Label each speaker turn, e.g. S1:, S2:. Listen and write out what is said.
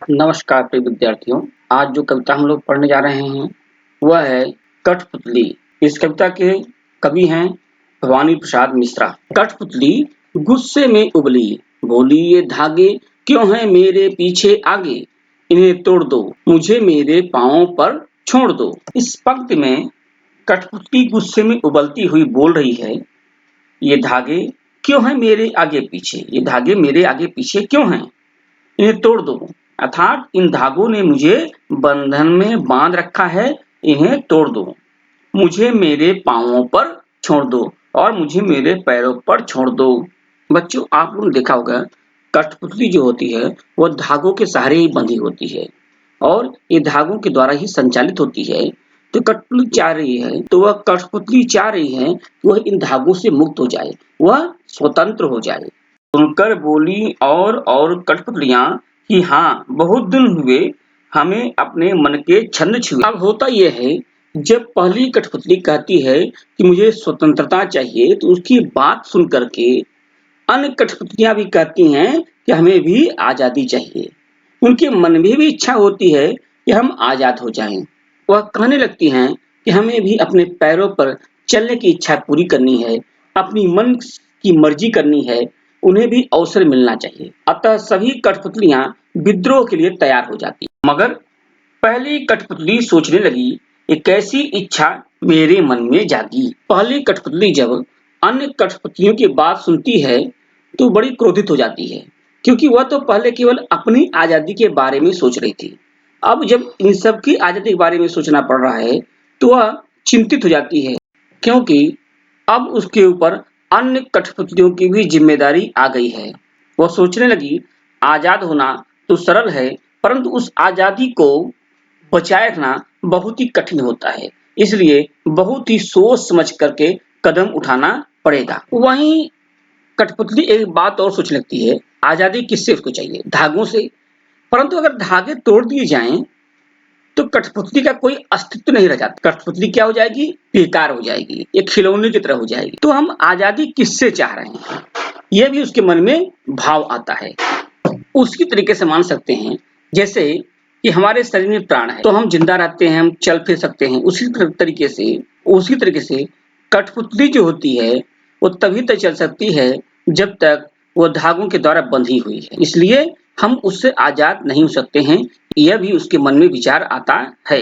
S1: नमस्कार प्रिय विद्यार्थियों। आज जो कविता हम लोग पढ़ने जा रहे हैं वह है कठपुतली। इस कविता के कवि हैं भवानी प्रसाद मिश्रा। कठपुतली गुस्से में उबली, बोली ये धागे क्यों हैं मेरे पीछे आगे, इन्हें तोड़ दो, मुझे मेरे पाँव पर छोड़ दो। इस पंक्ति में कठपुतली गुस्से में उबलती हुई बोल रही है, ये धागे क्यों हैं मेरे आगे पीछे, ये धागे मेरे आगे पीछे क्यों हैं, इन्हें तोड़ दो। अर्थात इन धागों ने मुझे बंधन में बांध रखा है, इन्हें तोड़ दो, मुझे मेरे पांवों पर छोड़ दो और मुझे मेरे पैरों पर छोड़ दो। बच्चों, आप लोगों ने देखा होगा कठपुतली जो होती है वह धागों के सहारे ही बंधी होती है और ये धागों के द्वारा ही संचालित होती है। तो कठपुतली चाह रही है कि वह इन धागों से मुक्त हो जाए, वह स्वतंत्र हो जाए। सुनकर बोली और कठपुतलियां कि हाँ, बहुत दिन हुए हमें अपने मन के छंद छुए। अब होता यह है, जब पहली कठपुतली कहती है कि मुझे स्वतंत्रता चाहिए, तो उसकी बात सुन करके अन्य कठपुतलियां भी कहती हैं कि हमें भी आजादी चाहिए। उनके मन में भी इच्छा होती है कि हम आजाद हो जाएं। वह कहने लगती हैं कि हमें भी अपने पैरों पर चलने की इच्छा पूरी करनी है, अपनी मन की मर्जी करनी है, उन्हें भी अवसर मिलना चाहिए। अतः सभी कठपुतलियां विद्रोह के लिए तैयार हो जाती। मगर पहली कठपुतली सोचने लगी, एक ऐसी इच्छा मेरे मन में जागी। पहली कठपुतली जब अन्य कठपुतलियों की बात सुनती है तो बड़ी क्रोधित हो जाती है, क्योंकि वह तो पहले केवल अपनी आजादी के बारे में सोच रही थी। अब जब इन सब की आजादी के बारे में सोचना पड़ रहा है तो वह चिंतित हो जाती है, क्योंकि अब उसके ऊपर अन्य कठपुतलियों की भी जिम्मेदारी आ गई है। वह सोचने लगी, आजाद होना तो सरल है, परंतु उस आजादी को बचाए रखना बहुत ही कठिन होता है, इसलिए बहुत ही सोच समझ करके कदम उठाना पड़ेगा। वहीं कठपुतली एक बात और सोचने लगती है, आजादी किससे उसको चाहिए? धागों से। परंतु अगर धागे तोड़ दिए जाएं तो कठपुतली का कोई अस्तित्व नहीं रह जाता। कठपुतली क्या हो जाएगी? बेकार हो जाएगी, एक खिलौने की तरह हो जाएगी। तो हम आजादी किससे चाह रहे हैं, यह भी उसके मन में भाव आता है। उसी तरीके से मान सकते हैं जैसे कि हमारे शरीर में प्राण है तो हम जिंदा रहते हैं, हम चल फिर सकते हैं। उसी तरीके से कठपुतली जो होती है वो तभी तक चल सकती है जब तक वो धागों के द्वारा बंधी हुई है, इसलिए हम उससे आजाद नहीं हो सकते हैं। यह भी उसके मन में विचार आता है।